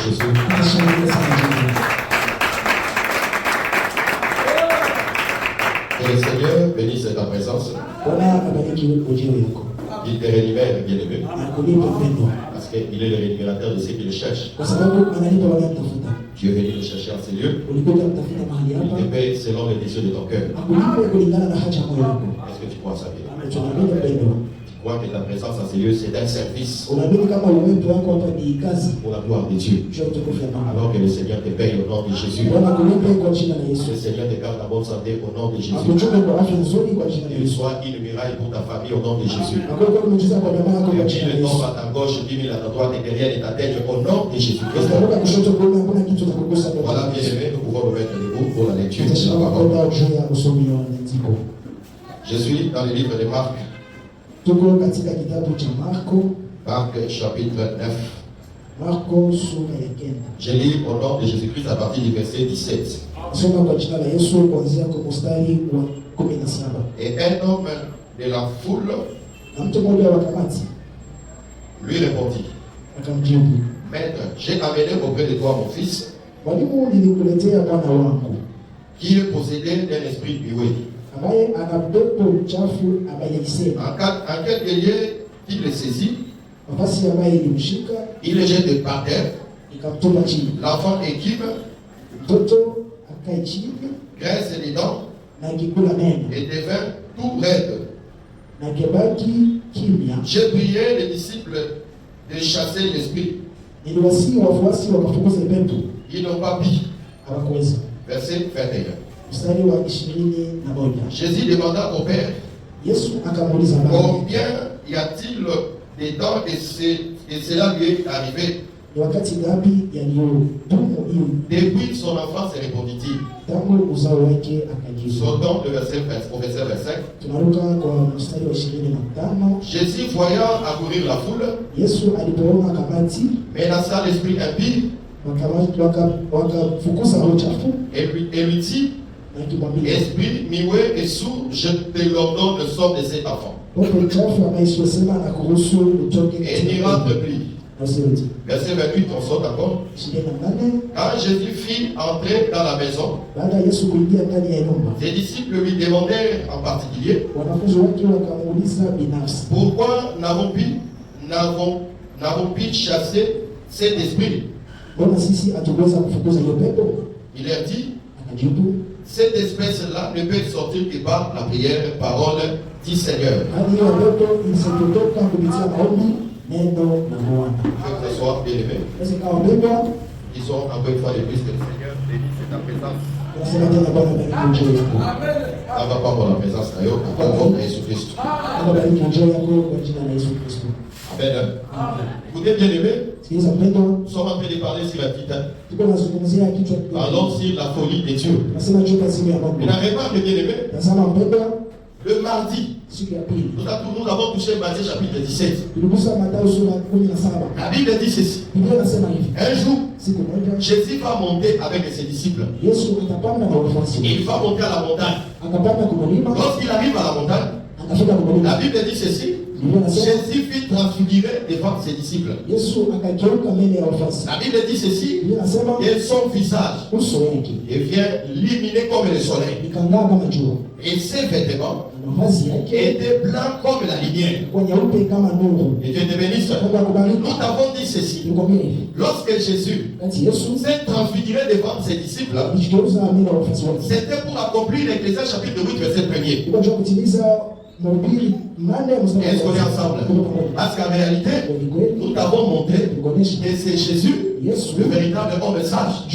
Jésus. Que le Seigneur bénisse ta présence. Il te rémunère, bien-aimé, parce qu'il est le rémunérateur de ceux qui le cherchent. Tu es venu le chercher en ces lieux. Il te paie selon les désirs de ton cœur. Est-ce que tu crois ça bien? Tu crois que ta présence en ces lieux, c'est un service pour la gloire de Dieu. Alors que le Seigneur te paye au nom de Jésus. Le Seigneur te garde en bonne santé au nom de Jésus. Il soit une muraille pour ta famille au nom de Jésus. 10 000 tombent à ta gauche, 10 000 à ta droite et derrière et ta tête au nom de Jésus. Voilà, bien aimé, nous pouvons nous mettre debout pour la lecture de la parole. Je suis dans le livre de Marc. Marc chapitre 9. Je lis au nom de Jésus-Christ à partir du verset 17. Et un homme de la foule lui répondit: Maître, j'ai amené auprès de toi mon fils qui est possédé d'un esprit muet. En quelque lieu qu'il le saisit, il le jette par terre. L'enfant équipe, graisse les dents et devint tout raide. J'ai prié les disciples de chasser l'esprit. Ils n'ont pas pu. Verset 21. Jésus demanda au Père: combien y a-t-il de temps et cela lui est arrivé? Depuis son enfance, répondit-il. Sautons au verset 25. Jésus, voyant accourir la foule, menaça l'esprit impie et lui dit: esprit muet et sourd, je te l'ordonne, sort de cet enfant. Et n'y rentre plus. Verset 28, on saute encore. Quand Jésus fit entrer dans la maison, ses disciples lui demandèrent en particulier: pourquoi n'avons pu chasser cet esprit? Il leur dit: cette espèce-là ne peut sortir que par la prière, parole, dit Seigneur. Que ce soit bien aimé. Disons encore une fois de plus que le Seigneur bénisse ta présence. Ça va pas pour la présence d'ailleurs, pour Jésus-Christ. Amen. Écoutez, bien aimé, nous sommes en train de parler sur la petite. Parlons sur la folie de Dieu. Mais la remarque, bien aimé, le mardi, nous avons touché Matthieu chapitre 17. La Bible dit ceci: un jour, Jésus va monter avec ses disciples. Il va monter à la montagne. Lorsqu'il arrive à la montagne, la Bible dit ceci: Jésus fit transfigurer devant ses disciples. La Bible dit ceci: et son visage devient lumineux comme le soleil. Et ses vêtements étaient blancs comme la lumière. Et Dieu te bénisse. Nous t'avons dit ceci: lorsque Jésus s'est transfiguré devant ses disciples, c'était pour accomplir l'Ecclésiaste chapitre 8 verset 1er. Est-ce qu'on est ensemble? Parce qu'en réalité, nous t'avons montré que c'est Jésus, le véritable homme sage.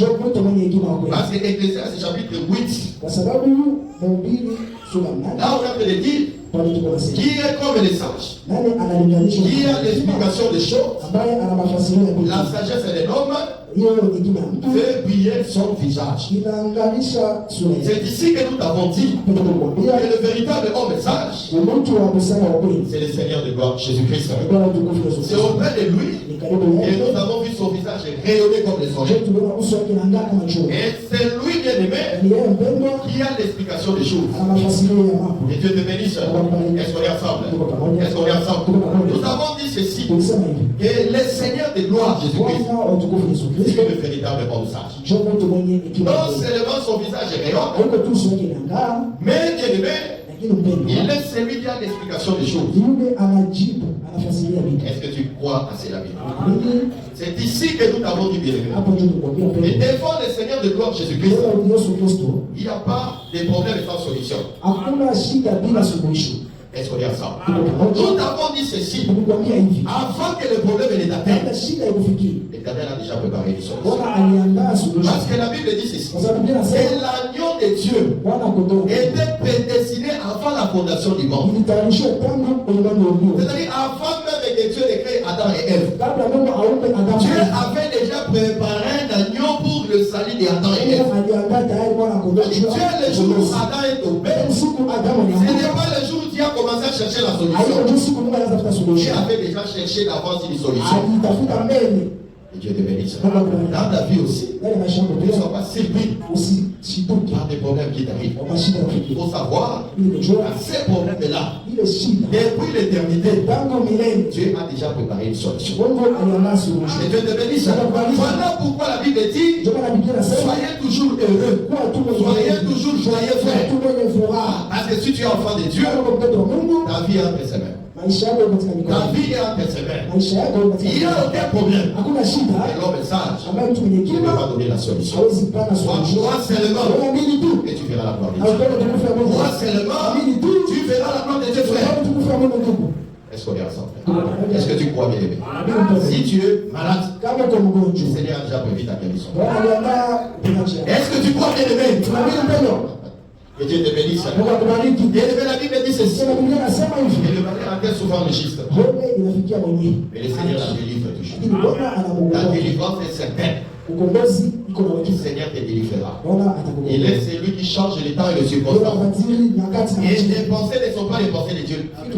Parce que l'Ecclésiaste chapitre 8, là on a de dire qui est comme les sages, qui a l'explication des choses. La sagesse de l'homme fait briller son visage. C'est ici que nous t'avons dit que le véritable homme sage, c'est le Seigneur de gloire, Jésus-Christ. C'est auprès de lui que nous avons vu son visage visage rayonnait comme le soleil. Et c'est lui, bien-aimé, qui a l'explication des choses. Et Dieu te bénisse. Est-ce qu'on est ensemble? Est-ce qu'on est ensemble? Nous avons dit ceci. Et le Seigneur de gloire, Jésus-Christ, c'est le véritable bon sage. Non seulement son visage est rayonnant, mais bien-aimé, il est celui qui a l'explication des choses. Est-ce que tu crois à cela, bien? C'est ici que nous avons dit, bien-aimé. Et devant le Seigneur de gloire, Jésus-Christ, il n'y a pas de problème sans solution. Est-ce qu'on est ensemble? Nous avons dit ceci. Avant que le problème ne t'atteigne, l'Éternel a déjà préparé les solutions. Parce que la Bible dit ceci. Que l'agneau de Dieu était prédestiné avant la fondation du monde. C'est-à-dire avant même que Dieu ait créé Adam et Ève. Dieu avait déjà préparé un agneau pour le salut d'Adam et Ève. Dieu, le jour où Adam est tombé, ce n'est pas le jour où Dieu a commencé à chercher la solution. Dieu avait déjà cherché d'avance une solution. Et Dieu te bénisse. Dans ta vie aussi, ne sois pas surpris par des problèmes qui t'arrivent. Il faut savoir à ces problèmes-là, depuis l'éternité, Dieu a déjà préparé une solution. Et Dieu te bénisse. Voilà pourquoi la Bible dit: soyez toujours heureux, soyez toujours joyeux, frère. Parce que si tu es enfant de Dieu, ta vie est entre ses mains. Ta vie est entre ses mains. Il n'y a aucun problème. Et l'homme sage, il ne va pas donner la solution. Crois seulement et tu verras la gloire de Dieu. Crois seulement, tu verras la gloire de Dieu, frère. Est-ce qu'on est ensemble? Est-ce que tu crois, bien aimé? Si tu es malade, le Seigneur a déjà prévu ta guérison. Est-ce que tu crois, bien aimé? Que Dieu te bénisse. Bien aimé, la Bible dit ceci. Et le malheur entend souvent le juste. Mais le Seigneur la délivre toujours. La délivrance est certaine. Le Seigneur te délivrera. Il est celui qui change le temps et le circonstance. Et les pensées ne sont pas les pensées de Dieu. Il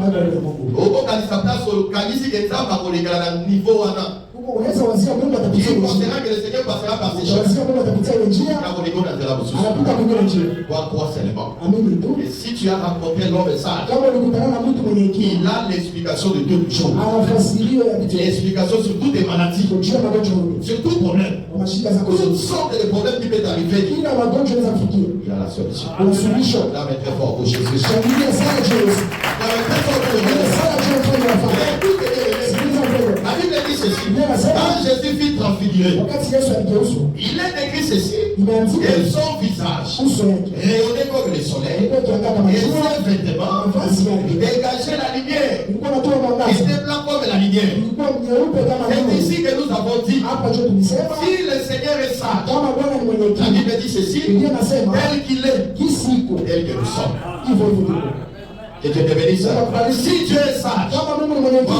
pensera que le Seigneur passera par ses chemins. Crois seulement. Et si tu as rencontré l'homme sage, il a l'explication de toutes choses. L'explication sur toutes les maladies, sur tout problème. Toutes sortes de problèmes qui peuvent arriver. Il a la solution. La mettre très fort pour Jésus. La mettre très fort pour Jésus. La Bible dit ceci. Quand Jésus fut transfiguré, il est écrit ceci. Et son visage rayonnait comme le soleil. Et ses vêtements dégageaient la lumière. Il était blanc comme la lumière. C'est ici que nous avons dit: si le Seigneur est sage, la Bible dit ceci, tel qu'il est, tel que nous sommes. Et Dieu te bénisse. Si Dieu est sage, toi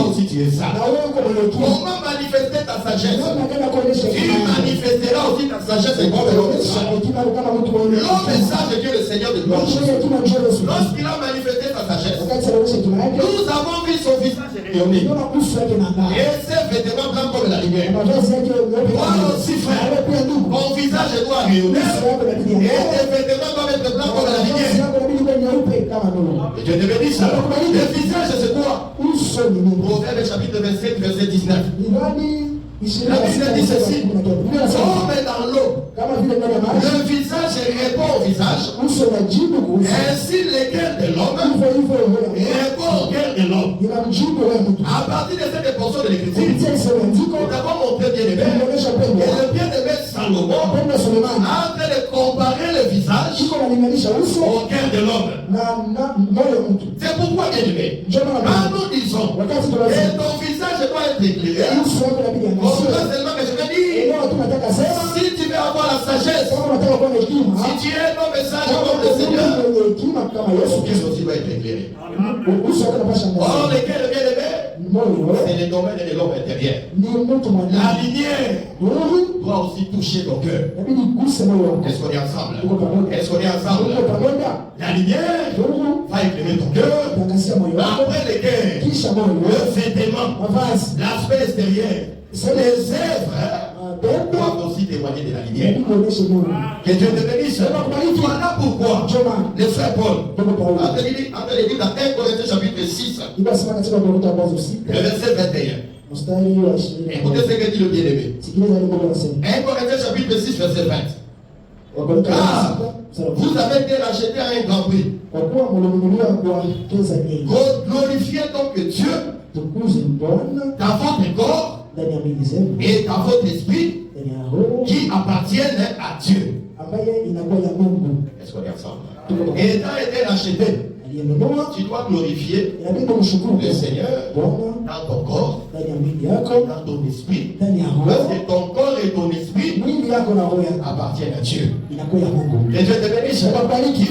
aussi tu es sage. Comment manifester ta sagesse? Tu manifesteras aussi ta sagesse comme l'homme est sage. L'homme est sage que le Seigneur de gloire. Lorsqu'il a manifesté sa sagesse, nous avons vu son visage rayonner. Et ses vêtements blancs comme la lumière. Toi aussi, frère, ton visage doit rayonner. Et tes vêtements doivent être blancs comme la lumière. Et Dieu te bénisse. Le visage, c'est quoi? Proverbe chapitre 27, verset 19. La Bible dit ceci: l'homme est dans l'eau, le visage répond au visage, ainsi le cœur de l'homme répond au cœur de l'homme. À partir de cette portion de l'Écriture, nous avons montré, bien aimé, et le bien-aimé Salomon a en train de comparer le visage au cœur de l'homme. C'est pourquoi, bien aimé, quand nous disons que ton visage doit être éclairé, seulement que je veux dire, si tu veux avoir la sagesse, si tu es un homme sage comme le Seigneur, ton cœur aussi doit être éclairé. Or, lequel bien aimé, c'est le domaine de l'homme intérieur. La lumière doit aussi toucher ton cœur. Est-ce qu'on est ensemble? Est-ce qu'on est ensemble? La lumière va éclairer ton cœur. Après le cœur, le vêtement, l'aspect extérieur, les œuvres témoigner de la lumière. Que Dieu te bénisse. Voilà pourquoi le frère Paul a dit dans 1 Corinthiens chapitre 6, le verset 21. Écoutez ce que dit le bien-aimé. 1 Corinthiens chapitre 6, verset 20. Car vous avez été rachetés à un grand prix. Glorifiez donc Dieu dans votre corps et dans votre esprit qui appartiennent à Dieu. Est-ce qu'on est ensemble? Et étant été racheté, tu dois glorifier le Seigneur dans ton corps, dans ton esprit, parce que ton corps et ton esprit appartiennent à Dieu. Et Dieu te bénisse. Qui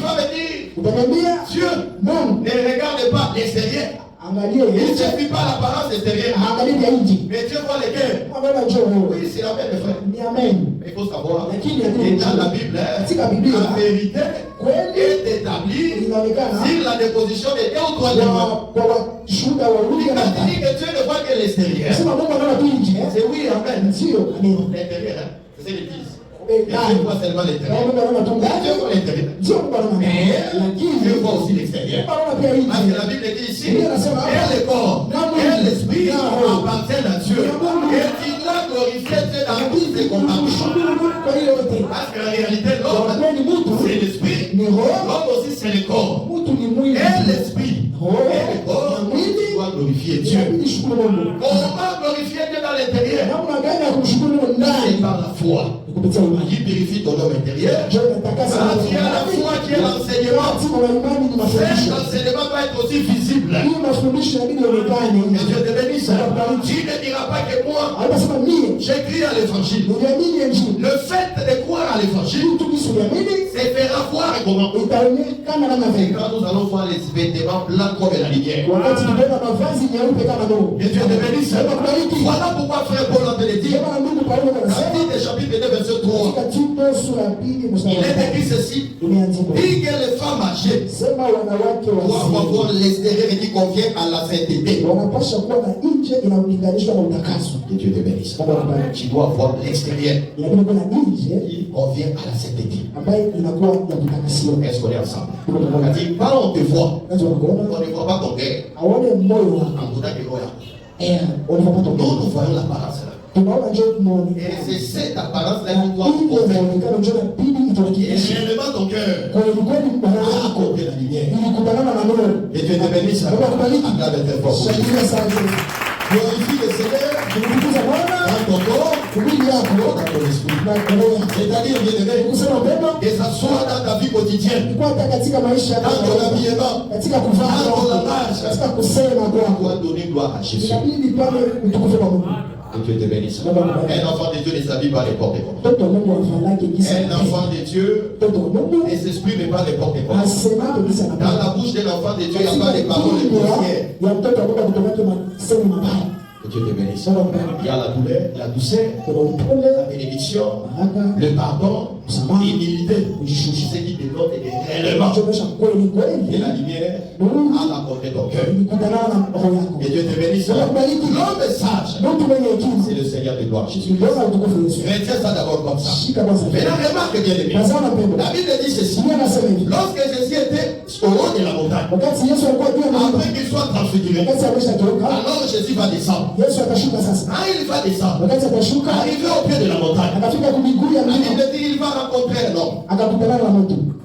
va me dire, Dieu ne regarde pas l'extérieur. Il ne suffit pas l'apparence extérieure. Mais Dieu voit les cœurs. Oui, c'est la même, frère. Mais il faut savoir, et dans la Bible, la vérité est établie sur la déposition de deux ou trois témoins. Il dit que Dieu ne voit que l'extérieur. C'est oui, amen. L'intérieur, c'est l'église. Et Dieu voit seulement l'intérieur. Dieu voit l'intérieur. Mais Dieu voit aussi l'extérieur. Parce que la Bible dit ici, et le corps, et l'esprit appartiennent à Dieu. Et tu dois glorifier Dieu dans tous tes comportements. Parce qu'en réalité, l'homme, c'est l'esprit. L'homme aussi, c'est le corps. Et l'esprit, et le corps, tu dois glorifier Dieu. Comment glorifier Dieu dans l'intérieur? C'est par la foi. Qui purifie ton homme intérieur. Tu as la foi qui est l'enseignement. Cet enseignement doit être aussi visible. Que Dieu te bénisse. Tu ne diras pas que moi, j'écris à l'évangile. Le fait de croire à l'évangile, c'est faire voir comment. Et quand nous allons voir les vêtements blancs comme la lumière. Que Dieu te bénisse. Voilà pourquoi frère Paul a te le dit. Chapitre 2, verset 3. Il est écrit ceci. Dit que les femmes âgées doivent avoir l'extérieur qui convient à la sainteté. Que Dieu te bénisse. Tu dois avoir l'extérieur qui convient à la sainteté. Est-ce qu'on est ensemble? Quand on te voit, on ne voit pas ton cœur. Nous voyons l'apparence là. Et c'est cette apparence-là qui doit vous convaincre. Et réellement ton cœur a accordé la lumière. Et Dieu te bénisse. Acclame tes forces. Glorifie le Seigneur dans ton corps, dans ton esprit. C'est-à-dire, bien-aimé, que ça soit dans ta vie quotidienne, dans ton habillement, dans ton langage, tu dois donner gloire à Jésus. Que Dieu te bénisse. Un enfant de Dieu ne s'habille pas n'importe comment. Un enfant de Dieu ne s'exprime pas n'importe comment. Dans la bouche d'un enfant de Dieu, il n'y a pas de paroles grossières. Que Dieu te bénisse. Il y a la douleur, la douceur, la bénédiction, le pardon, l'humilité. Ce qui développe réellement. Et la lumière à l'accorder ton cœur. Que Dieu te bénisse. L'homme sage, c'est le Seigneur de gloire, Jésus. Retiens ça d'abord comme ça. Maintenant, remarque bien aimé. La Bible dit ceci. Lorsque Jésus était au haut de la montagne, après qu'il soit transfiguré, alors Jésus va descendre. Quand il va descendre, arrivé au pied de la montagne, la Bible dit qu'il va rencontrer un homme.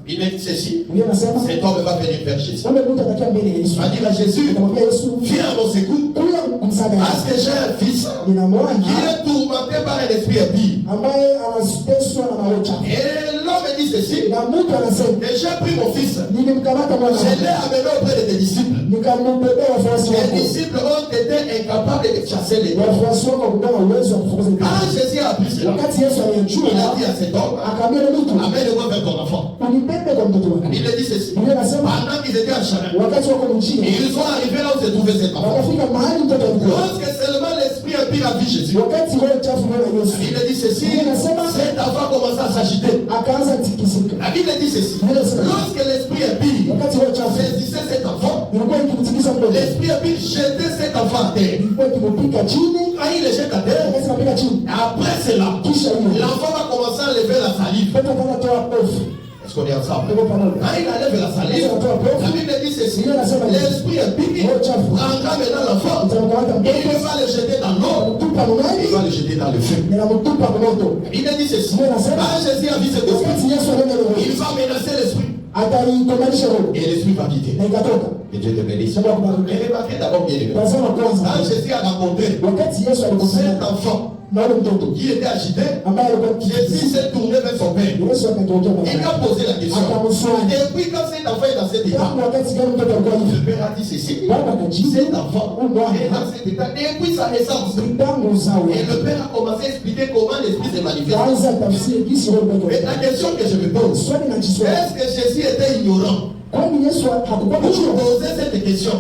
Il me dit ceci, cet homme va venir vers Jésus. Il va dire à Jésus, viens à mon secours, parce que j'ai un fils qui est tourmenté par un esprit impie. Et l'homme dit ceci, et j'ai pris mon fils, je l'ai amené auprès de tes disciples. Les disciples ont été incapables de chasser les démons. Quand Jésus a appris cela, il a dit à cet homme, amène-moi vers ton enfant. Il a dit ceci, pendant qu'ils étaient en chemin, ils sont arrivés là où se trouvait cet enfant. Lorsque seulement l'esprit impie a vu Jésus, il a dit ceci, cet enfant commence à s'agiter. La Bible dit ceci, lorsque l'esprit impie saisissait cet enfant, l'esprit impie jetait cet cet enfant à terre. Quand il le jette à terre, après cela, l'enfant va commencer à lever la salive. Est-ce qu'on est ensemble? Quand il enlève la salive, la Bible dit ceci: l'esprit impie prendra maintenant l'enfant et il va le jeter dans l'eau, il va le jeter dans le feu. Il dit ceci: quand Jésus a vu cet esprit, il va menacer l'esprit et l'esprit va quitter. Que Dieu te bénisse. Mais remarquez d'abord bien, quand Jésus a rencontré cet enfant qui était agité, Jésus s'est tourné vers son père. Il lui a posé la question. Et puis quand cet enfant est dans cet état, le père a dit ceci: cet enfant est dans cet état depuis sa naissance. Et le père a commencé à expliquer comment l'esprit se manifeste. Mais la question que je me pose, est-ce que Jésus était ignorant pour poser cette question?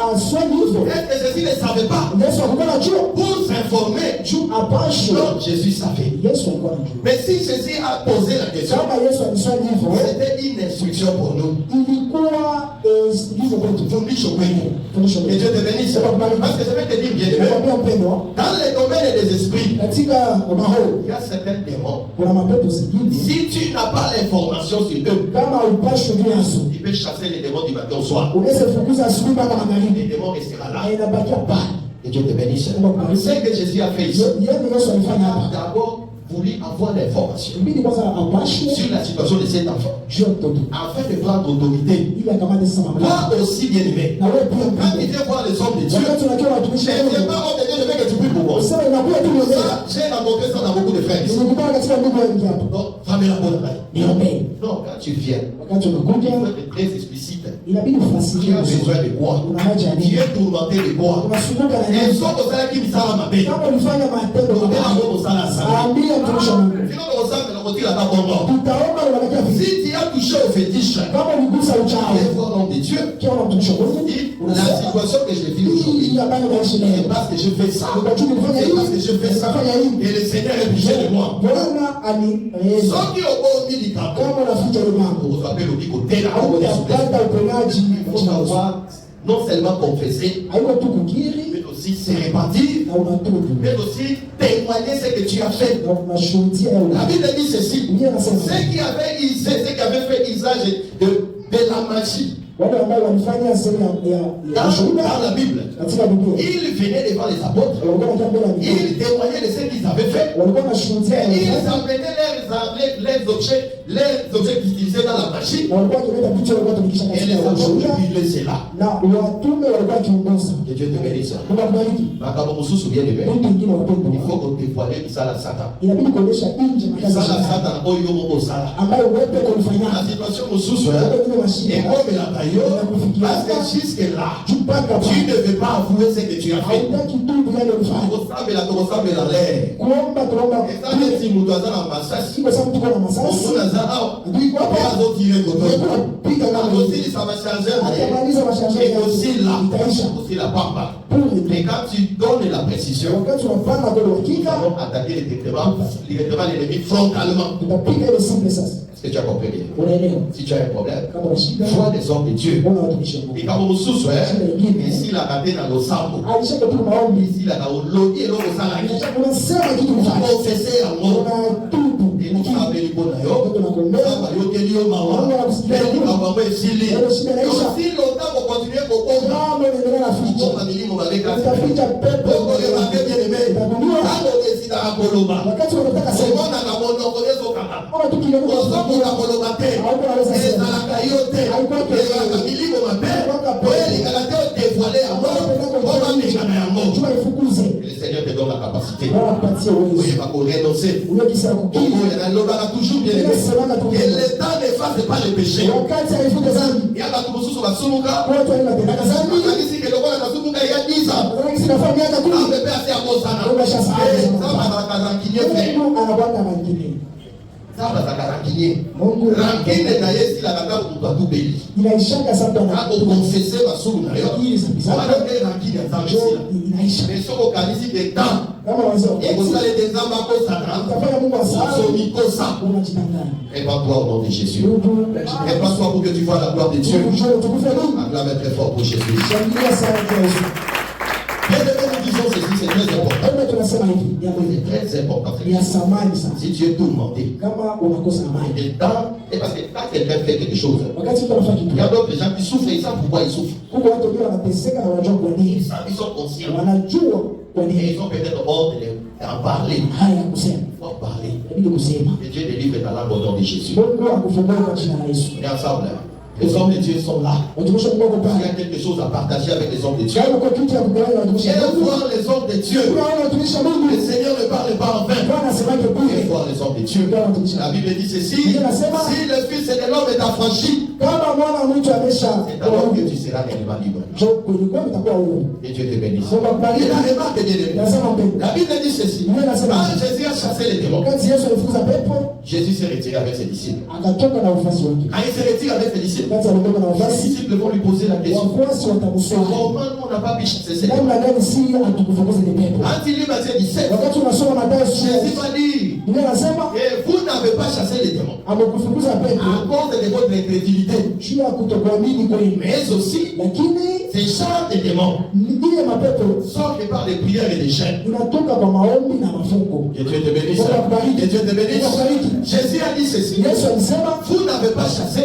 Est-ce que Jésus ne savait pas pour s'informer? Non, Jésus savait. Mais si Jésus a posé la question, c'était une instruction pour nous. Et Dieu te bénisse. Parce que je vais te dire bien aimé, dans les domaines des esprits, il y a certains démons. Si tu n'as pas l'information sur eux, tu peux chasser les démons du matin au soir. Les démons resteront là. Et Dieu te bénisse. Ce que Jésus a fait ici, il a d'abord voulu avoir l'information sur la situation de cet enfant afin de prendre autorité. Toi aussi, bien aimé, quand tu viens voir les hommes de Dieu, je ne pas homme de Dieu, je veux que tu pries pour moi. Ça, j'ai rencontré ça dans beaucoup de frères ici. Donc, fermez la bonne oreille. Non, quand tu viens, il faut être très explicite. Tu as besoin de quoi? Tu es tourmenté de quoi? Et sauf que ça qui me sert à ma bête. Si tu as touché au fétiche, et voir l'homme de Dieu, la situation que je vis aujourd'hui, c'est parce que je fais ça. C'est parce que je fais ça. Et le Seigneur est obligé de moi. Ceux qui ont mis du capot, vous vous rappelez le dit côté là, il faut savoir non seulement confesser, mais aussi se répartir, mais aussi témoigner ce que tu as fait. La Bible dit ceci: ceux qui avaient fait usage de la magie, dans la Bible, ils venaient devant les apôtres, ils témoignaient de ce qu'ils avaient fait, et ils amenaient les objets qu'ils utilisaient dans la magie, et les apôtres vivaient cela. Que Dieu te bénisse. Il faut qu'on dévoile ça à Satan. Ça à Satan, la situation nous soucie, et comme la taille. Parce que jusque-là, tu ne veux pas avouer ce que tu as fait. Tu ressembles à l'air. Et ça, même si nous dois aller en massage, on peut ça va changer. Et aussi là, la papa. Et quand tu donnes la précision, nous allons attaquer directement l'ennemi frontalement. Est-ce que tu as compris bien? Si tu as un problème, vois des hommes de Dieu. Et quand vous souffrez, ici la raté dans le sambo, ici la lobby et l'eau au salarié, vous confessez à moi. Et nous savons les bonnes ailleurs, nous savons que Dieu m'a envoyé. Si longtemps vous continuez au combat, vous famille vous avez cassé. Vous remarquez bien aimé, quand on décide à Koloba, c'est bon à la bonne reconnaissance au Kama. Le Seigneur te donne la capacité. Oui, il va renoncer. Il a toujours bien aimé. Et l'État ne fasse pas le péché. Il y a beaucoup de choses sur la Soumuka. Il y a 10 ans. Il a échappé à sa donne. Confesser ma source. Mais sur le calice des temps, et vous allez des âmes à cause et pas toi au nom de Jésus. Et pas toi pour que tu vois la gloire de Dieu. Acclame très fort pour Jésus. Que C'est très important. Si tu es tourmenté, et parce que quand quelqu'un fait quelque chose, il y a d'autres gens qui souffrent, ils savent pourquoi ils souffrent. Ils sont conscients. Et ils ont peut-être honte d'en parler. Il faut parler. Et Dieu délivre dans l'âme au nom de Jésus. On est ensemble. Les hommes de Dieu sont là. Il y a quelque chose à partager avec les hommes de Dieu. Viens voir les hommes de Dieu. Le Seigneur ne parle pas en vain. Viens voir les hommes de Dieu. La Bible dit ceci: si le Fils de l'homme est affranchi, c'est alors que tu seras réellement libre. Et Dieu te bénisse. Et la remarque, la Bible dit ceci: quand Jésus a chassé les démons, Jésus s'est retiré avec ses disciples. Quand il s'est retiré avec ses disciples, les disciples vont lui poser la question: comment on n'a pas pu chasser ces démons? Quand il lui a dit 17, Jésus va dire: et vous n'avez pas chassé les démons à cause de votre incrédulité. Mais aussi, ces gens de démons sortent par des prières et des jeûnes. Que Dieu te bénisse. Que Dieu te bénisse. Jésus a dit ceci: vous n'avez pas chassé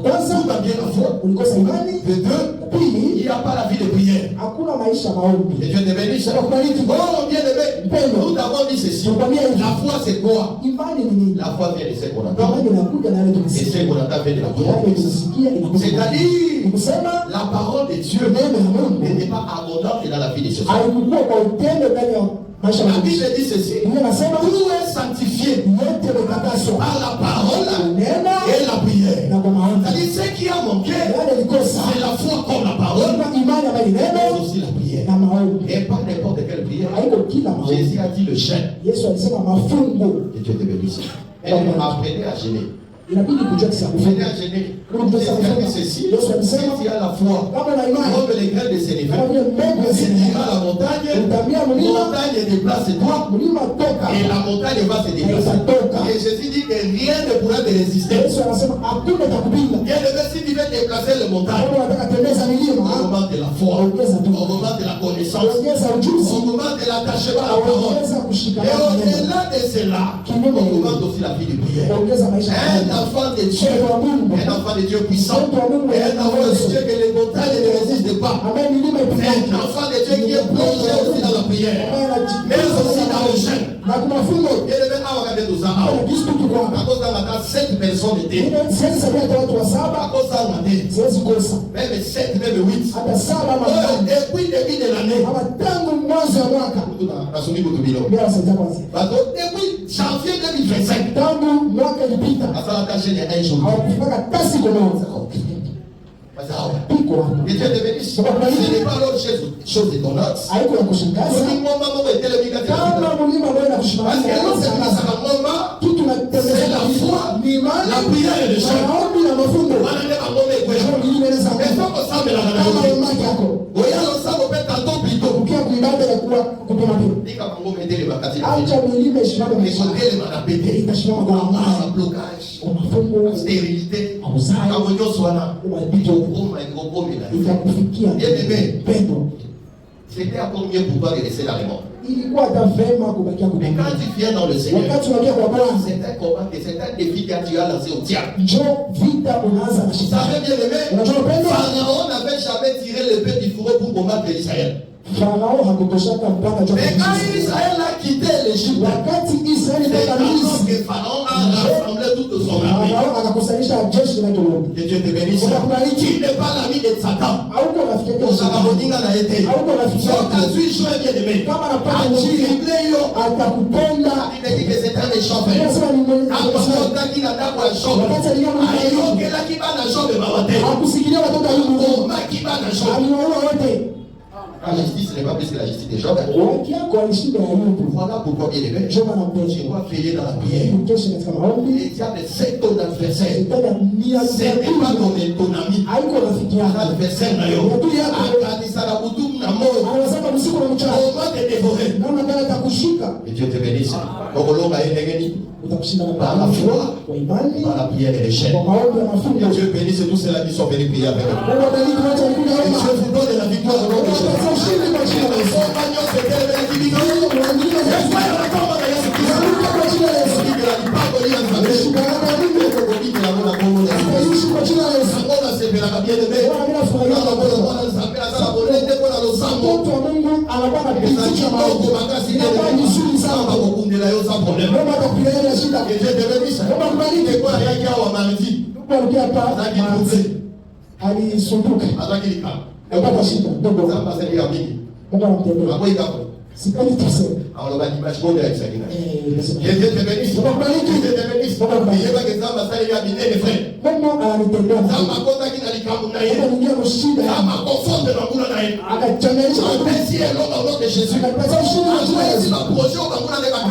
parce que vous manquez la foi. De deux, il n'y a pas la vie de prière. Et Dieu te bénisse. Oh bien aimé, nous avons dit ceci: la foi c'est quoi? La foi vient de ce qu'on entend, et ce qu'on entend vient de la prière. C'est-à-dire, la parole de Dieu n'est pas abondante dans la vie de ce soir. La Bible dit ceci: tout est sanctifié par la parole et la prière. C'est-à-dire, ce qui a manqué, c'est la foi comme la parole, mais aussi la prière. Et pas n'importe quelle prière. Jésus a dit le jeûne. Que Dieu te bénisse. Et apprenez à gêner. Venez à gêner. Jésus dit ceci: si tu as la foi comme les grains de sénégal, si tu iras à la montagne déplace-toi, et la montagne va se déplacer. Et Jésus dit que rien ne pourra te résister. Et si tu veux déplacer les montagnes, au moment de la foi, au moment de la connaissance, au moment de l'attachement à la parole, et au-delà de cela, on demande aussi la vie de prière. Un enfant de Dieu, un enfant de Dieu puissant, un enfant de Dieu que les montagnes ne résistent pas, un enfant de Dieu qui est plongé aussi dans la prière, mais aussi dans le jeûne. Et le même a regardé tout ça. À cause d'un matin, 7 personnes étaient. À cause d'un matin, même 7, même 8. Depuis le début de l'année, depuis janvier 2025, à ça la tâche est un jour. Et Dieu te bénisse. Ce n'est pas l'autre chose étonnante. Parce que l'autre c'est la foi, la prière et le jeûne. Stérilité, c'était à combien pour toi de rester dans les mondes? Mais quand tu viens dans le Seigneur, c'est un combat, c'est un défi que tu as lancé au diable. Ça fait bien aimé. Pharaon n'avait jamais tiré l'épée du fourreau pour combattre Israël. Mais quand Israël a quitté l'Égypte, c'est alors que Pharaon a rassemblé toute son armée. Que Dieu te bénisse. Tu n'es pas l'ami de Satan. Il dit que c'est un méchant père. La justice n'est pas plus que la justice des gens. Voilà pourquoi, bien aimé, tu dois veiller dans la prière. Les diables, c'est ton adversaire. Ce n'est pas ton ami. L'adversaire, et Dieu te bénisse. Par la foi, par la prière et les chaînes. Et Dieu bénisse tous ceux-là qui sont venus prier avec nous. Et Dieu vous donne la victoire au nom de Jésus. C'est pas du tout ça. Alors on va dire, je vais avec ça. Jésus te bénisse. Jésus te bénisse. Il va que ça va ça y a bien les frères. Comment à l'intérieur? Ça m'a content qu'il a dit comme on a eu. Ça m'a conforté dans mon âme. Merci et l'homme au nom de Jésus. Si la projet on va vous aller à la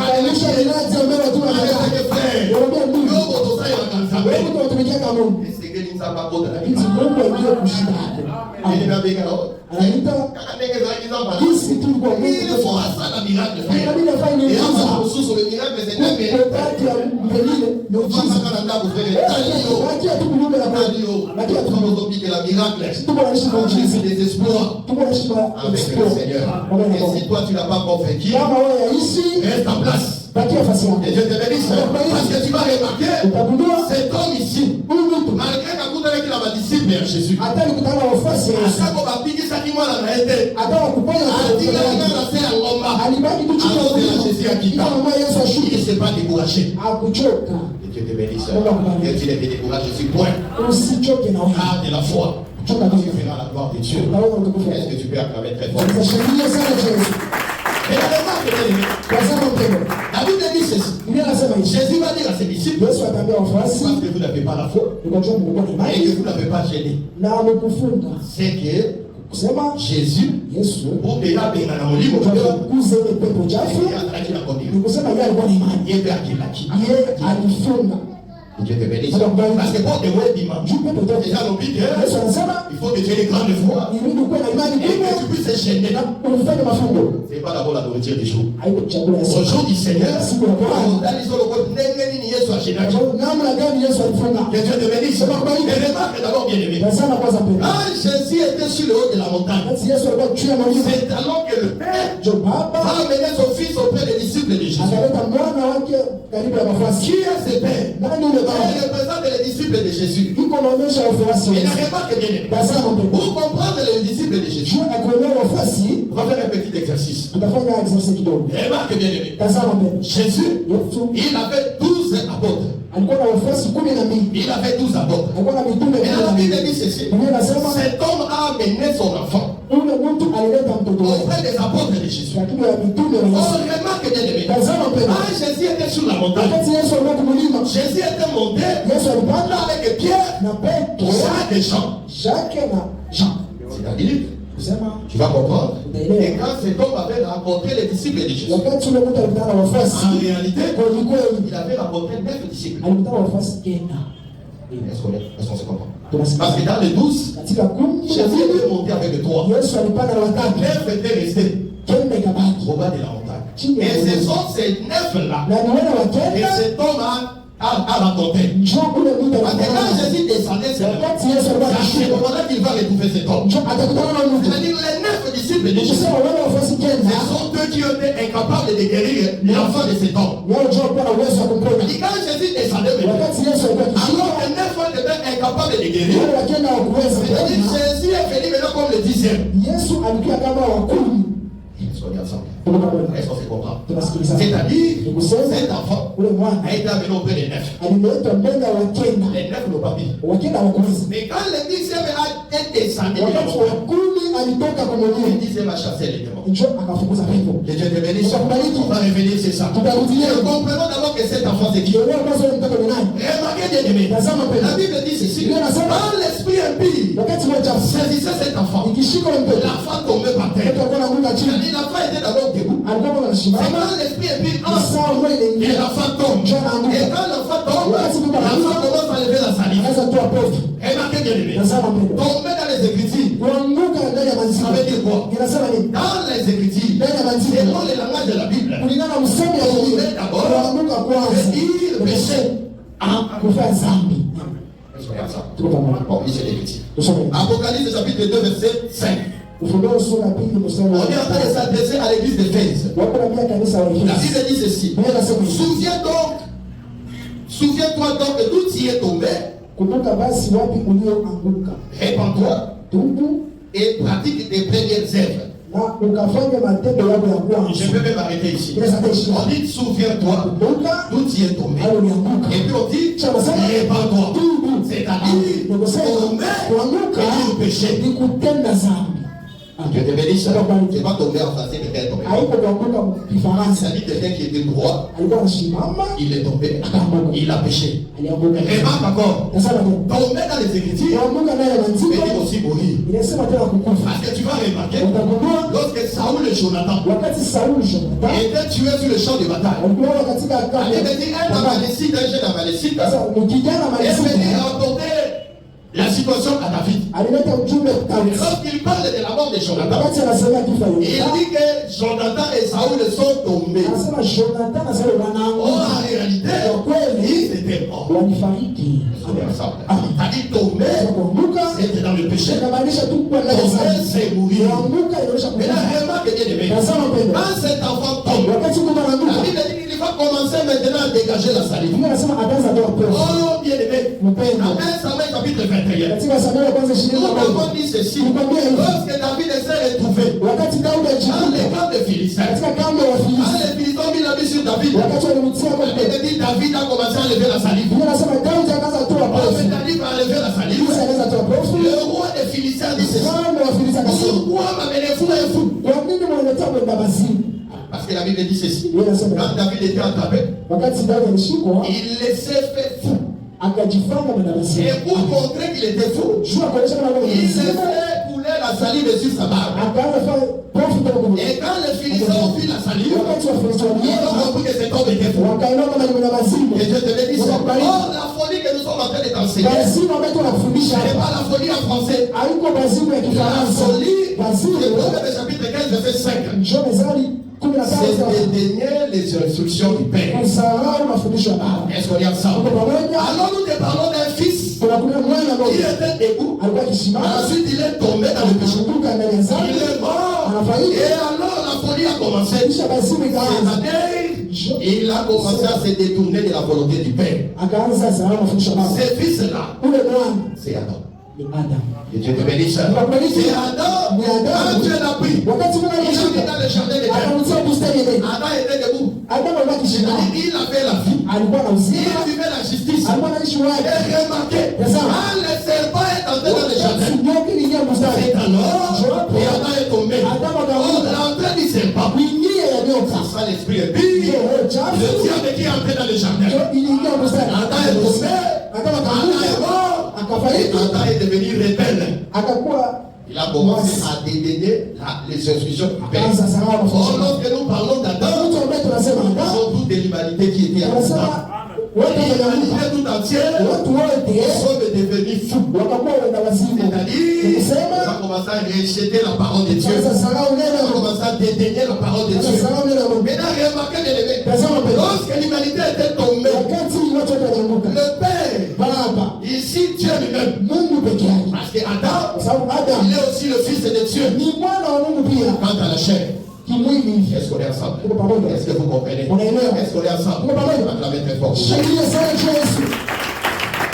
il faut ça la miracle. Et on va sur le miracle, c'est un des espoirs avec le Seigneur. Et si toi tu n'as pas convaincu, reste en place. Et Dieu te bénisse. Parce que tu vas remarquer, cet homme ici, malgré qu'il a disciple à Jésus, à chaque fois qu'on va piquer ça qui m'a la été, il ne s'est pas découragé. Et Dieu te bénisse. Et tu n'es pas découragé sur point. Ah, de la foi. Tu verras la gloire de Dieu. Est-ce que tu peux acclamer très fort? Et la Bible dit ceci. Jésus va dire à ses disciples, parce que vous n'avez pas la foi et que vous n'avez pas gêné. C'est que Jésus, pour déjà bien dans le livre, Dieu te bénisse. Parce que pour te voir dimanche, déjà l'oubli il faut que tu aies les grandes foi et que tu puisses enchaîner. Ce n'est pas d'abord la nourriture du jour. Au jour du Seigneur, on a dit sur le côté, que Dieu te bénisse. Et remarque d'abord bien aimé. Quand Jésus était sur le haut de la montagne, c'est alors que le Père va amener son fils auprès des disciples de Jésus. Qui est ce Père? Il représente les disciples de Jésus. Et la remarque bien aimé. Pour comprendre les disciples de Jésus, on va faire un petit exercice. Remarque bien aimé. Jésus, il avait 12 apôtres. Il avait 12 apôtres. Et la Bible dit ceci. Cet homme a amené son enfant auprès des apôtres de Jésus. On remarque bien aimé. Quand Jésus était sur la montagne, Jésus était monté avec Pierre, Jacques et Jean. C'est-à-dire, tu vas comprendre. Et quand cet homme avait rencontré les disciples de Jésus, en réalité, il avait rencontré 9 disciples. Est-ce qu'on se comprend? Parce que dans les 12, Jésus était monté avec 3. 9 étaient restés au bas de la montagne. Et ce sont ces 9-là et cet homme a raconté. Parce que quand Jésus descendait, c'est le moment qu'il va retrouver cet homme. C'est-à-dire les 9 disciples de Jésus, ce sont eux qui ont été incapables de guérir l'enfant de cet homme. Et quand Jésus descendait, alors les 9 ont été incapables de guérir. C'est-à-dire Jésus est venu maintenant comme le 10e. Est-ce qu'on est ensemble? Est-ce qu'on se comprend? C'est-à-dire, cet enfant a été amené auprès des 9. Les 9 n'ont pas mis. Mais quand le 10e a été descendu, le 10e a chassé les démons. Que Dieu te bénisse. On va revenir, c'est ça. Nous comprenons d'abord que cet enfant c'est qui? Remarquez bien aimé. La Bible dit ceci. Quand l'esprit impie saisissait cet enfant, l'enfant tombait par terre. L'enfant était d'abord debout. C'est quand l'esprit impie entre et l'enfant tombe. Et quand l'enfant tombe, l'enfant commence à lever la salive. Remarquez bien aimé. Tomber dans les Écritures, ça veut dire quoi? Dans les Écritures, selon le langage de la Bible, tomber d'abord, c'est dire péché. Bon, il s'est défini. Apocalypse chapitre 2, verset 5. On est en train de s'adresser à l'église d'Éphèse. La Bible dit ceci. Souviens-toi donc que tout y est tombé. Répands-toi et pratique tes premières œuvres. Je peux même arrêter ici. On dit souviens-toi d'où tu es tombé. Et puis on dit répare-toi. C'est-à-dire tomber et du péché. Dieu te bénisse. Tu n'es pas tombé en face de quelqu'un tombé. C'est-à-dire quelqu'un qui était droit. Il est tombé. Il a péché. Remarque encore. Tomber dans les Écritures, mais il aussi mourir. Parce que tu vas remarquer, lorsque Saoul et Jonathan étaient tués sur le champ de bataille, il me dit un Amalécite, un jeune Amalécite, est venu rapporter la situation à David. Lorsqu'il parle de la mort de Jonathan, il dit que Jonathan et Saoul sont tombés. En réalité, ils étaient morts. C'est-à-dire tomber, c'était dans le péché. Tomber, c'est mourir. Mais là, remarque bien aimé, quand cet enfant tombe, la Bible dit qu'il va commencer maintenant à dégager la salive. Oh, bien aimé, dans 1 Samuel chapitre 21, nous avons dit ceci. Lorsque David s'est retrouvé dans les camps de Philistins, quand les Philistins ont mis la vie sur David, il dit David a commencé à lever la salive. C'est-à-dire à lever la salive. Le roi des Philistins dit ceci. Pourquoi m'amenez-vous un fou? Parce que la Bible dit ceci. Quand David était attrapé, il laissait faire fou. Et pour montrer qu'il était fou, il laissait couler la salive sur sa barbe. Et quand les Philistins ont vu la salive, ils ont compris que cet homme était fou. Et je te l'ai dit, oh, la folie que nous sommes en train de t'enseigner, c'est pas la folie en français. La folie, c'est Proverbe chapitre 15, verset 5. C'est de dénier les instructions du Père. Est-ce qu'on est ensemble? Alors nous te parlons d'un fils qui était debout. Ensuite il est tombé dans le péché. Il est mort. Et alors la folie a commencé. Il a commencé à se détourner de la volonté du Père. Ce fils-là, c'est Adam. Et Dieu te bénisse. C'est Adam. Quand Dieu l'a pris, il a mis dans le jardin d'Éden. Adam était debout. Il avait la vie. Il vivait la justice. Et remarquez, quand le serpent est entré dans le jardin, c'est alors et Adam est tombé. L'entrée du serpent, ça sent l'esprit est pire. Le diable qui est entré dans le jardin. Adam est tombé. Adam est mort. Et Adam est devenu rebelle. Il a commencé à dédaigner les instructions du Père. Or, lorsque nous parlons d'Adam, nous avons toute l'humanité qui était à Adam. L'humanité tout entière sont devenus fous. C'est-à-dire, on a commencé à rejeter la parole de Dieu. On a commencé à dédaigner la parole de Dieu. Maintenant, remarquez bien aimé, lorsque l'humanité était tombée, le Père, ici Dieu lui-même, parce que Adam, il est aussi le fils de Dieu. Quant à la chair, est-ce qu'on est ensemble? Est-ce que vous comprenez? Est-ce qu'on est ensemble? Acclamez très fort.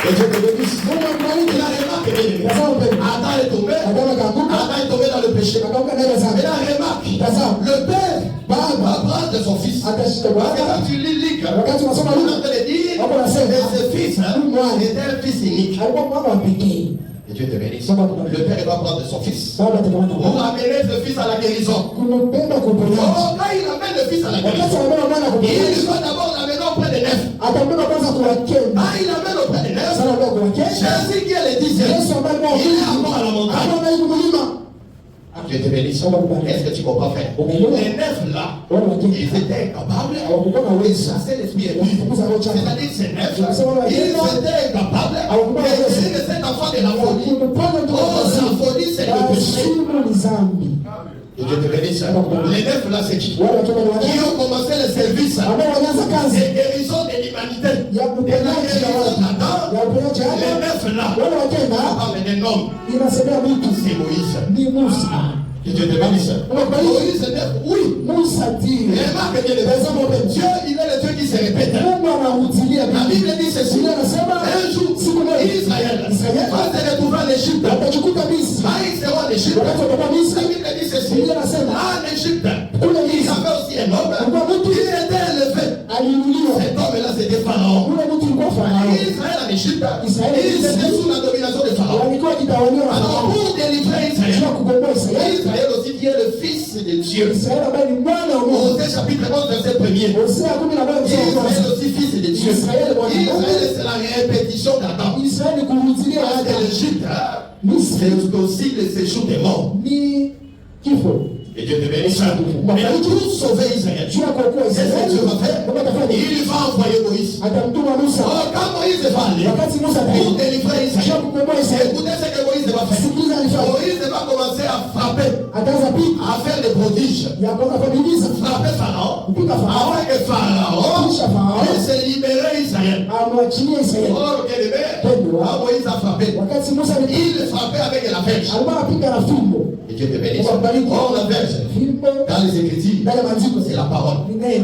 Et je te bénisse. Il a remarqué, Adam est tombé. Adam est tombé dans le péché. Et là, remarque, le Père va prendre de son fils. Parce que quand tu lis Luc, on est en train de dire que ce fils était un fils unique. Et Dieu te bénisse. Le Père va prendre son fils pour amener ce fils à la guérison. Oh, quand il amène le fils à la guérison, il va d'abord l'amener auprès des nefs. Quand il l'amène auprès des nefs, Jésus qui est le 10e, il est encore à la montagne. Dieu te bénisse. Est-ce que tu comprends, frère? Les nefs là, ils étaient incapables de chasser l'esprit impur. C'est-à-dire ces nefs, ils étaient incapables de guérir cet enfant de la folie. Oh, la folie, c'est le péché. Et Dieu te bénisse. Les nefs là, c'est qui? Qui ont commencé le service de guérison de l'humanité. Et la guérison là-dedans, les nefs là, pas amener un homme. C'est Moïse. Que Dieu te bénisse. Moïse est oui. Remarque bien, Dieu, il est le Dieu qui se répète. La Bible dit ceci. Un jour, Israël va se retrouver en Égypte. Ils seront en Égypte. La Bible dit ceci. Cet homme-là, c'était Pharaon. Israël en Égypte, ils étaient sous la domination de Pharaon. Alors, pour délivrer Israël aussi qui est le fils de Dieu. Osée chapitre 11, verset 1er. Israël aussi fils de Dieu. Israël, c'est la répétition d'Adam. Parce que l'Égypte, c'est aussi le séjour des morts. Et Dieu te bénisse. Mais pour sauver Israël, qu'est-ce que Dieu va faire? Il va envoyer Moïse. Quand Moïse va aller pour délivrer Israël, écoutez ce que Moïse va faire. Moïse va commencer à frapper, à faire des prodiges, frapper Pharaon, afin que Pharaon puisse libérer Israël. Oh, quel est Moïse a frappé. Il frappait avec la flèche. Et Dieu te bénisse. Or, la flèche, dans les Écritures, c'est la parole. Et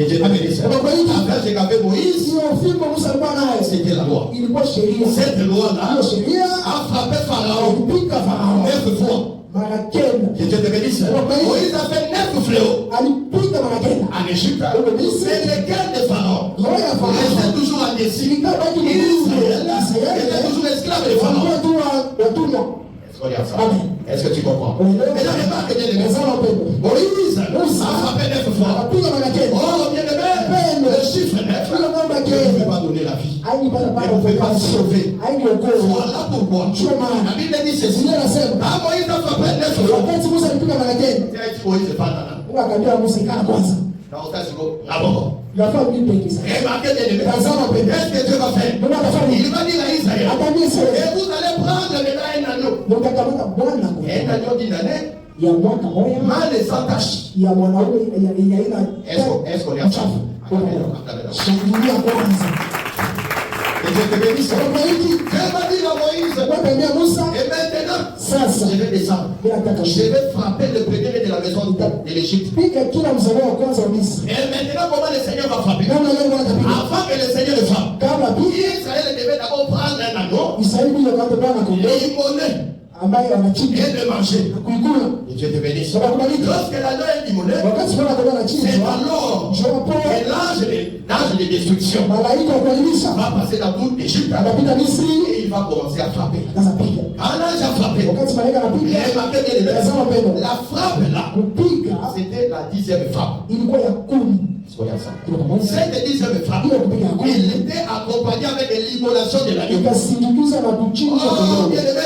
Dieu te bénisse. La flèche qu'avait Moïse, c'était la loi. Cette loi-là a frappé Pharaon 9 fois. Que Dieu te bénisse. Moïse a fait 9 fléaux en Égypte. C'est le cœur de Pharaon. Restait toujours en Égypte. Israël était toujours esclave de Pharaon. Est-ce que tu comprends? Mais la remarque, bien aimé, Moïse a frappé 9 fois. Oh, bien aimé, le chiffre 9 ne peut pas donner la vie. Il ne peut pas sauver. Voilà pourquoi la Bible dit ceci. Ah, Moïse a frappé 9 fois. Moïse n'est pas là. Remarquez bien aimé, qu'est-ce que Dieu va faire? Il va dire à Israël, et vous allez prendre maintenant un agneau. Un agneau d'une année, mâle et sans tache. Est-ce qu'on est ensemble? Et Dieu te bénisse. Dieu va dire à Moïse, et maintenant, je vais descendre. Je vais frapper le premier de la maison de l'Égypte. Et maintenant, comment le Seigneur va frapper? Avant que le Seigneur le frappe, Israël devait d'abord prendre un agneau et immoler. Et de manger. Et Dieu te bénisse. Lorsque l'agneau est immolé, c'est alors que l'âge de destruction va passer dans toute l'Égypte et il va commencer à frapper. Quand l'âge a frappé, la frappe là, c'était la 10e frappe. Cette 10e frappe, il était accompagné avec l'immolation de l'agneau. Oh, bien aimé,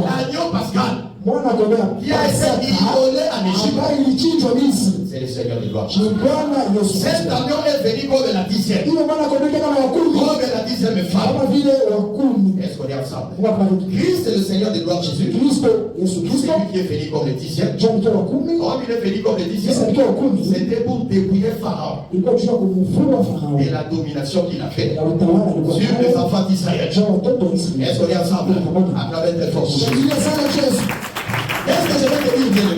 l'agneau Pascal qui a été immolé en Égypte. C'est le Seigneur de gloire. Cet agneau est venu comme la 10e. Comme la 10e frappe. Est-ce qu'on est ensemble? Christ est le Seigneur de gloire, Jésus. C'est lui qui est venu comme le 10e. Comme il est venu comme le 10e, c'était pour dépouiller Pharaon et la domination qu'il a fait sur les enfants d'Israël. Est-ce qu'on est ensemble? Acclamez très fort. Est-ce que je vais te dire,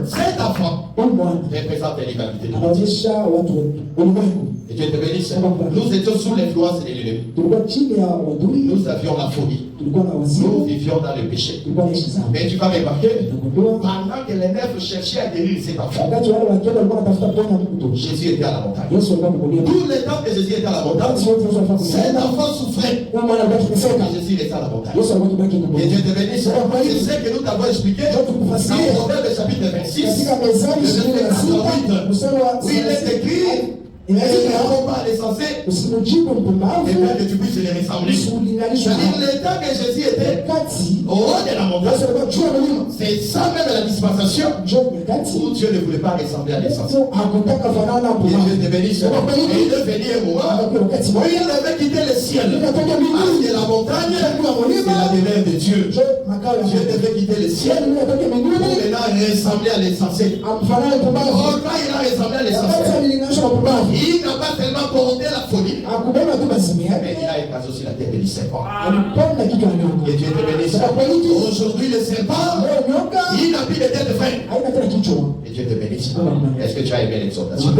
cet enfant représente l'égalité de Dieu. Et Dieu te bénisse. Nous étions sous l'influence de l'ennemi. Nous avions la folie. Nous vivions dans le péché. Mais tu vas remarquer, pendant que les 9 cherchaient à guérir cet enfant, Jésus était à la montagne. Tout le temps que Jésus était à la montagne, cet enfant souffrait. Jésus était à la montagne. Et Dieu te bénisse. Je sais que nous t'avons expliqué dans Proverbe chapitre 26, où il est écrit. Et ne pas les censés, et bien que tu puisses les ressembler. C'est-à-dire, le temps que Jésus était au haut de la montagne, c'est ça même la dispensation où Dieu ne voulait pas ressembler à l'essence. Et Dieu te bénisse. Et il est venu un moment où il devait quitter le ciel. Parce que la montagne, c'est la demeure de Dieu. Dieu devait quitter le ciel pour maintenant ressembler à l'essentiel. Quand il a ressemblé à l'essentiel, il n'a pas tellement porté la folie, mais il a écrasé aussi la tête du serpent. Et Dieu te bénisse. Aujourd'hui, le serpent, il n'a plus de tête de frein. Et Dieu te bénisse. Est-ce que tu as aimé l'exhortation?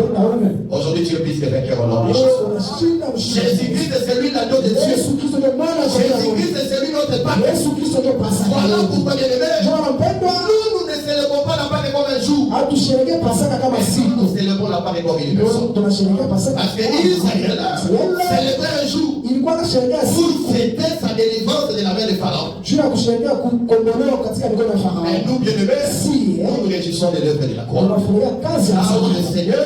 Aujourd'hui, tu es plus que vainqueur au nom de Jésus. Jésus-Christ est celui l'agneau de Dieu. Jésus-Christ est celui notre Pâque. Voilà pourquoi, bien aimé, nous ne célébrons pas la Pâque comme un jour. Nous célébrons n'a pas récompensé personne. Parce que Israël célébrait un jour pour fêter sa délivrance de la main de Pharaon. Mais nous, bien-aimés, nous réjouissons de l'œuvre de la croix. Là où le Seigneur,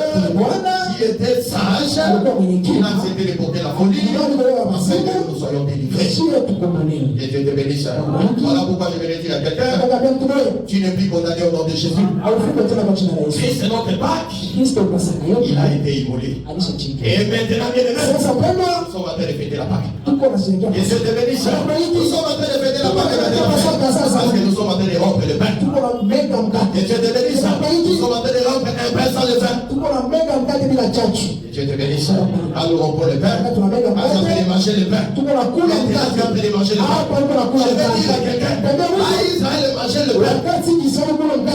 qui était sage, qui a accepté de porter la folie, afin que nous soyons délivrés. Et Dieu te bénisse. Voilà pourquoi je vais dire à quelqu'un, tu n'es plus condamné au nom de Jésus. Christ est notre Pâque. Il a été immolé. Et maintenant, bien-aimés, nous sommes en train de fêter la Pâque. Et Dieu te bénisse. Nous sommes en train de fêter la Pâque parce que nous sommes en train de rompre le pain. Et Dieu te bénisse. Nous sommes en train de rompre un pain sans le pain. Et Dieu te bénisse. À nous rompre le pain. À nous en train de manger le pain. Maintenant, tu es en train de manger le pain. Je vais dire à quelqu'un, à Israël mangeait le pain.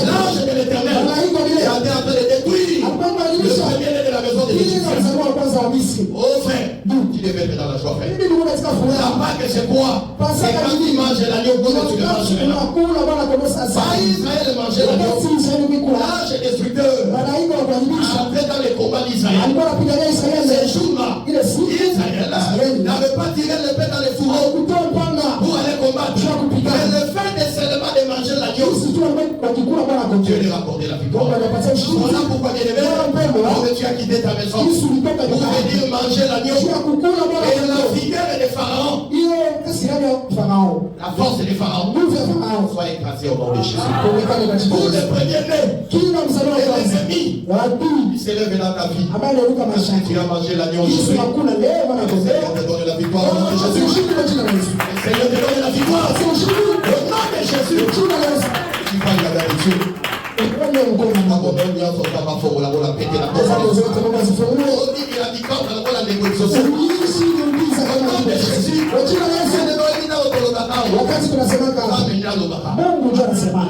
L'ange de l'Éternel est en train de détruire le premier-né de la maison de Jésus. Oh frère, tu devais être dans la joie, frère. La Pâque, c'est quoi? C'est quand tu manges l'agneau, comment tu le manges maintenant? Israël mangeait l'agneau. L'ange destructeur après dans les combats d'Israël. Ces jours-là, Israël n'avait pas tiré le pain dans les fourreaux pour aller combattre. Mais le fait de seulement de manger l'agneau, Dieu lui a accordé la victoire. Voilà pourquoi, bien-aimé, quand tu as quitté ta maison pour venir manger l'agneau et la vigueur de Pharaon, la force de Pharaon, soit écrasée au nom de Jésus. Pour le premier-né, les ennemis, il s'élève dans ta vie. Tu as mangé l'agneau aujourd'hui. Le Seigneur te donne la victoire au nom de Jésus. Le Seigneur te donne la victoire au nom de Jésus. Tu parles la vérité. Wakati tunasemaka Mungu ndio anasema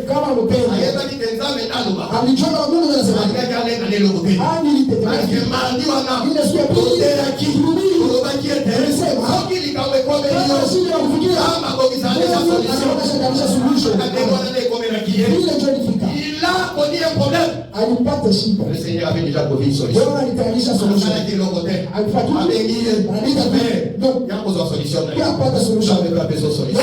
kama mpendo alichoka Mungu anasema ile sio il a connu un problème. Alipata shida. Le Seigneur avait déjà trouvé une solution. Bwana alitayarisha solution. Donc, solution. Yapata solution. J'avais pas besoin de solution.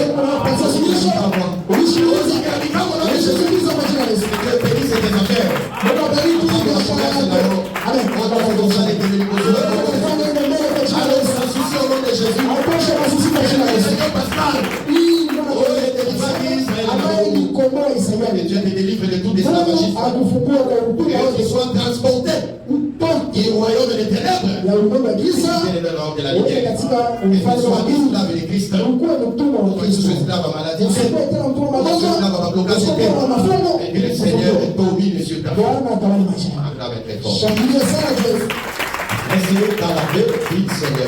Dieu te délivre de tout esclavagisme. Et qu'ils soient transportés du royaume des ténèbres et de l'ordre de la lumière. Et qu'ils soient esclaves de Christ. Qu'ils soient esclaves à maladie. Qu'ils soient esclaves à blocagité. Et que le Seigneur domine sur ta vie. Acclame très fort. Restez dans la paix du Seigneur.